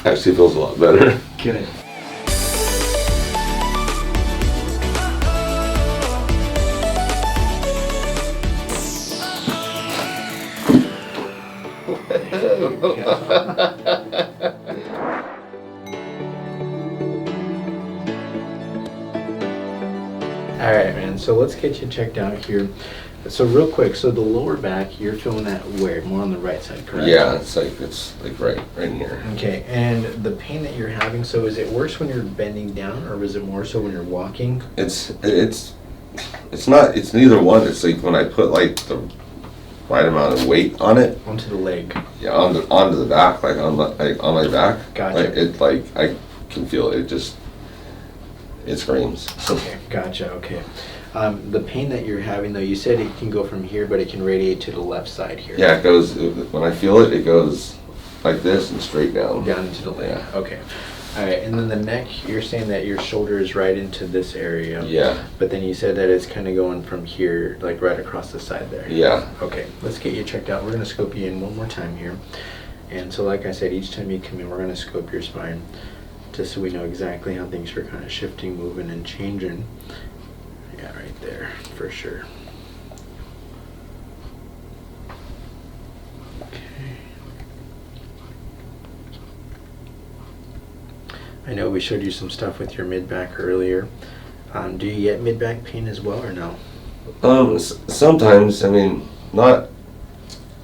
Actually feels a lot better. Good. All right, man, so let's get you checked out here. So real quick, so the lower back, you're feeling that where? More on the right side, correct? Yeah, it's like right in here. Okay, and the pain that you're having, so is it worse when you're bending down, or is it more so when you're walking? It's neither one. It's like when I put like the right amount of weight on it. Onto the leg. Yeah, onto the back, like on my back. Gotcha. I can feel it. It screams. Okay, gotcha, okay. The pain that you're having though, you said it can go from here, but it can radiate to the left side here. Yeah, it goes, when I feel it, it goes like this and straight down. Down into the leg, Yeah. okay. All right, and then the neck, you're saying that your shoulder is right into this area. Yeah. But then you said that it's kind of going from here, like right across the side there. Yeah. Okay, let's get you checked out. We're gonna scope you in one more time here. And so like I said, each time you come in, we're gonna scope your spine just so we know exactly how things are kind of shifting, moving, and changing. Yeah, right there, for sure. Okay. I know we showed you some stuff with your mid-back earlier. Do you get mid-back pain as well, or no? Sometimes, I mean, not.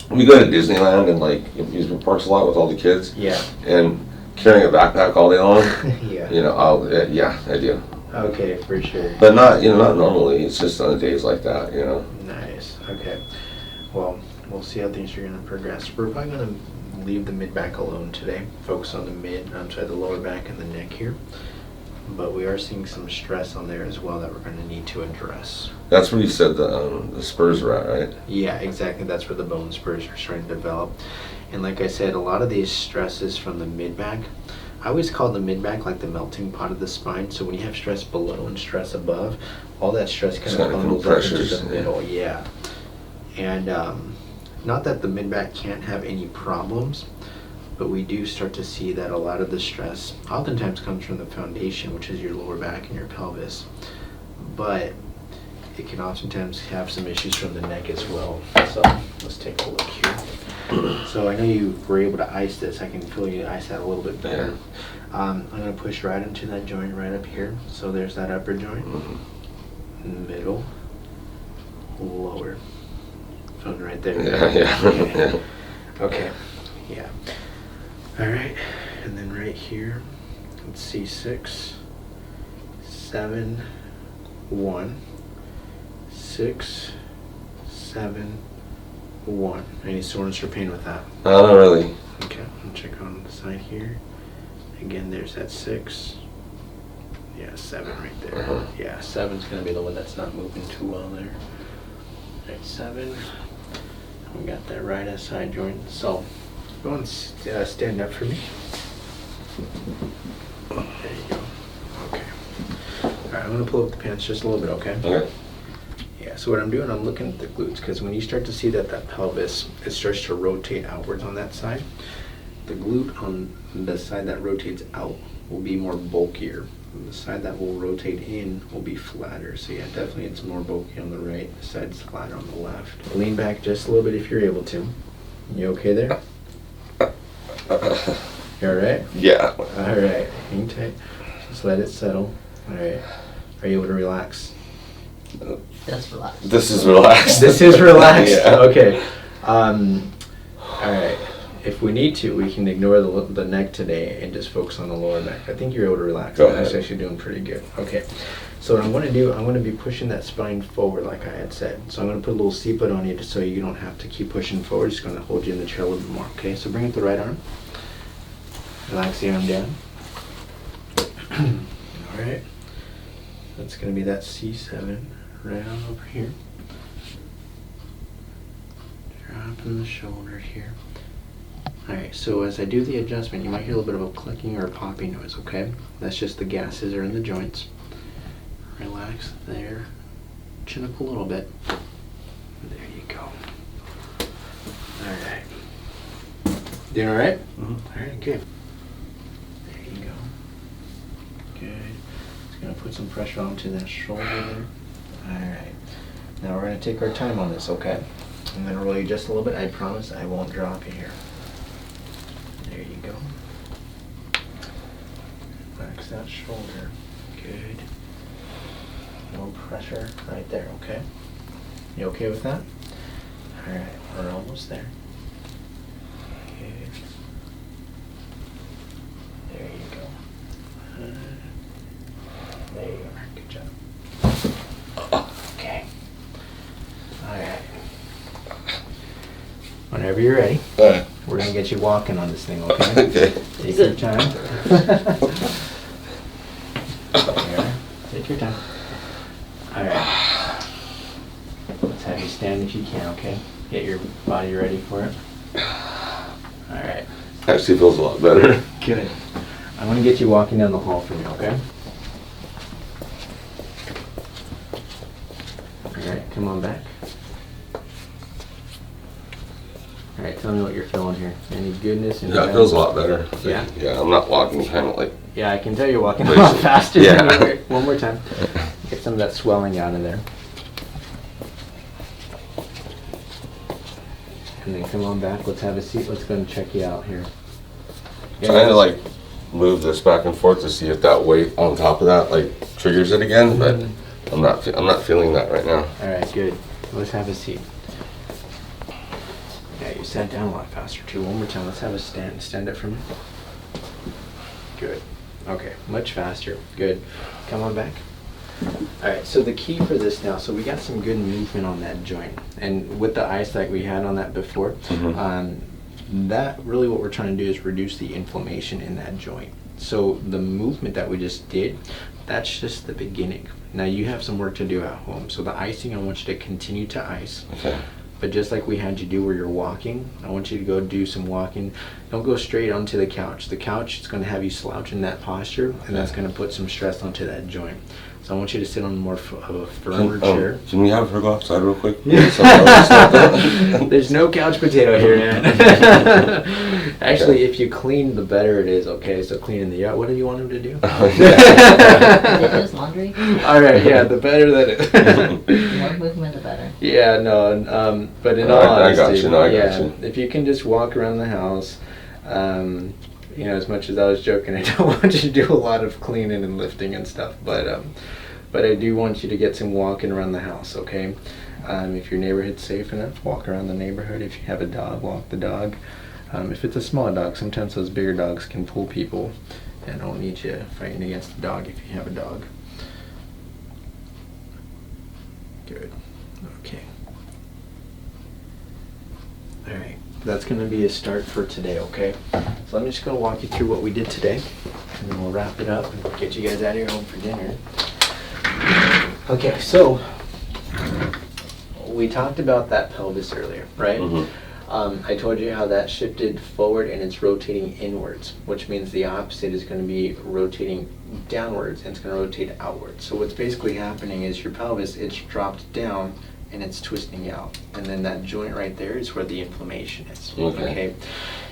We go to Disneyland and like amusement parks a lot with all the kids. Yeah. And carrying a backpack all day long. Yeah. You know, yeah, I do. Okay, for sure. But not normally. It's just on the days like that, you know. Nice. Okay. Well, we'll see how things are going to progress. We're probably going to leave the mid-back alone today. Focus on the the lower back and the neck here. But we are seeing some stress on there as well that we're going to need to address. That's where you said the spurs are at, right? Yeah, exactly. That's where the bone spurs are starting to develop. And like I said, a lot of these stresses from the mid-back, I always call the mid-back like the melting pot of the spine. So when you have stress below and stress above, all that stress kind of bundles up into the middle. Yeah. And not that the mid-back can't have any problems, but we do start to see that a lot of the stress oftentimes comes from the foundation, which is your lower back and your pelvis. But it can oftentimes have some issues from the neck as well. So let's take a look here. So I know you were able to ice this. I can feel you ice that a little bit better. Yeah. I'm going to push right into that joint right up here. So there's that upper joint, middle, lower. Feeling right there. Yeah. Okay. Okay. Yeah. All right. And then right here, let's see, 6, 7, 1, 6, 7, 1. Any soreness or pain with that? Not really. Okay, I'll check on the side here. Again, there's that 6. Yeah, 7 right there. Uh-huh. Yeah, 7's going to be the one that's not moving too well there. Right, 7. We got that right side joint. So, go and stand up for me. There you go. Okay. All right, I'm going to pull up the pants just a little bit, okay? Okay. Yeah, so what I'm doing, I'm looking at the glutes, because when you start to see that pelvis, it starts to rotate outwards on that side. The glute on the side that rotates out will be more bulkier. And the side that will rotate in will be flatter. So yeah, definitely it's more bulky on the right. The side's flatter on the left. Lean back just a little bit if you're able to. You okay there? You all right? Yeah. All right, hang tight. Just let it settle. All right. Are you able to relax? That's relaxed. This is relaxed. This is relaxed. Yeah. Okay. All right. If we need to, we can ignore the neck today and just focus on the lower back. I think you're able to relax. Go ahead. That's actually doing pretty good. Okay. So what I'm going to do, I'm going to be pushing that spine forward like I had said. So I'm going to put a little seatbelt on you just so you don't have to keep pushing forward. Just going to hold you in the chair a little bit more. Okay. So bring up the right arm. Relax the arm down. All right. That's going to be that C7 right on over here. Dropping the shoulder here. Alright, so as I do the adjustment, you might hear a little bit of a clicking or a popping noise, okay? That's just the gases are in the joints. Relax there. Chin up a little bit. There you go. Alright. Doing alright? Mm-hmm. Alright, good. Alright, I'm going to pull up the pants just a little bit, okay? Yeah, so what I'm doing, I'm going to be pushing that spine forward like I had said. So I'm going to put a little seatbelt on you just so you don't have to keep pushing forward. Just going to hold you in the chair a little bit more, okay? So bring up the right arm. Relax the arm down. All right. So as I do the adjustment, you might hear a little bit of a clicking or a popping noise, okay? That's just the gases are in the joints. Relax there. Chin up a little bit. There you go. All right. put some pressure onto that shoulder there. Alright. Now we're going to take our time on this, okay? I'm going to roll you just a little bit. I promise I won't drop you here. There you go. Relax that shoulder. Good. No pressure right there, okay? You okay with that? Alright, we're almost there. Good. There you go. There you are. Good job. Okay. Alright. Whenever you're ready, we're going to get you walking on this thing, okay? Okay. Take your time. There. Take your time. Alright. Let's have you stand if you can, okay? Get your body ready for it. Alright. Actually feels a lot better. Good. I'm going to get you walking down the hall for me, okay? Alright, come on back. Alright, tell me what you're feeling here. Any goodness? Yeah, it feels a lot better. Yeah? Yeah, I'm not walking kind of like... Yeah, I can tell you're walking a lot faster Yeah. than you were. One more time. Get some of that swelling out of there. And then come on back. Let's have a seat. Let's go and check you out here. Trying to like move this back and forth to see if that weight on top of that like triggers it again, but I'm not feeling that right now. All right, good. Let's have a seat. Yeah, you sat down a lot faster too. One more time. Let's have a stand. Stand up for me. Good. Okay, much faster. Good. Come on back. All right, so the key for this now, so we got some good movement on that joint. And with the ice like we had on that before, that really what we're trying to do is reduce the inflammation in that joint. So the movement that we just did, that's just the beginning. Now you have some work to do at home. So the icing, I want you to continue to ice. Okay. But just like we had you do where you're walking, I want you to go do some walking. Don't go straight onto the couch. The couch is going to have you slouch in that posture, and that's going to put some stress onto that joint. So I want you to sit on more of a firmer chair. Can we have her go outside real quick? There's no couch potato here, man. Actually, if you clean, the better it is, okay? So cleaning the yard. What do you want him to do? Dishes, laundry, All right, yeah, the better that it more movement, the better. Yeah, no, but in all I got honesty, you, no, I got yeah, you. if you can just walk around the house, you know, as much as I was joking, I don't want you to do a lot of cleaning and lifting and stuff, but I do want you to get some walking around the house, okay? If your neighborhood's safe enough, walk around the neighborhood. If you have a dog, walk the dog. If it's a small dog, sometimes those bigger dogs can pull people, and I don't need you fighting against the dog if you have a dog. Good. Okay. All right. That's going to be a start for today, okay? So I'm just going to walk you through what we did today, and then we'll wrap it up and get you guys out of here home for dinner. Okay, so we talked about that pelvis earlier, right? I told you how that shifted forward and it's rotating inwards, which means the opposite is going to be rotating downwards and it's going to rotate outwards. So what's basically happening is your pelvis, it's dropped down and it's twisting out. And then that joint right there is where the inflammation is. Okay.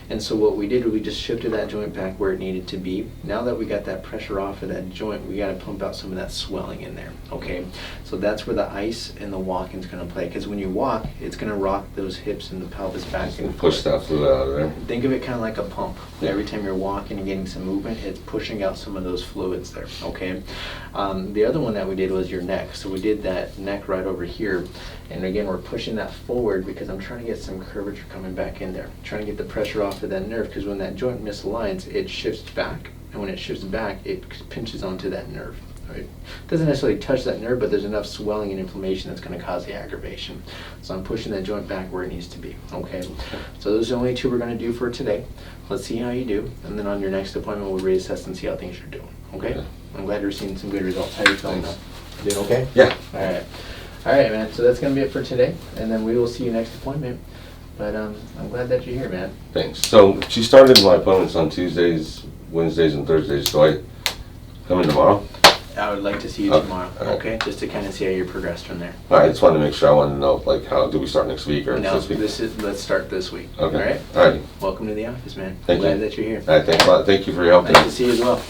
And so what we did, we just shifted that joint back where it needed to be. Now that we got that pressure off of that joint, we got to pump out some of that swelling in there, okay? So that's where the ice and the walking is going to play, because when you walk, it's going to rock those hips and the pelvis back and push that fluid out of there. Think of it kind of like a pump. Every time you're walking and getting some movement, it's pushing out some of those fluids there, okay? The other one that we did was your neck. So we did that neck right over here. And again, we're pushing that forward because I'm trying to get some curvature coming back in there. Trying to get the pressure off of that nerve, because when that joint misaligns, it shifts back. And when it shifts back, it pinches onto that nerve. Right? It doesn't necessarily touch that nerve, but there's enough swelling and inflammation that's going to cause the aggravation. So I'm pushing that joint back where it needs to be. Okay. So those are the only two we're going to do for today. Let's see how you do. And then on your next appointment, we'll reassess and see how things are doing. Okay? I'm glad you're seeing some good results. How are you feeling now? Doing okay? Yeah. All right. All right, man. So that's going to be it for today. And then we will see you next appointment. But I'm glad that you're here, man. Thanks. So she started my appointments on Tuesdays, Wednesdays, and Thursdays. So I come in tomorrow? I would like to see you tomorrow, okay? Just to kind of see how you progressed from there. All right, I just wanted to make sure. I wanted to know, like, how do we start next week or No, this week? let's start this week. Okay. All right? All right. Welcome to the office, man. Thank you. Glad that you're here. All right, thanks a lot. Thank you for your help. Nice to see you as well.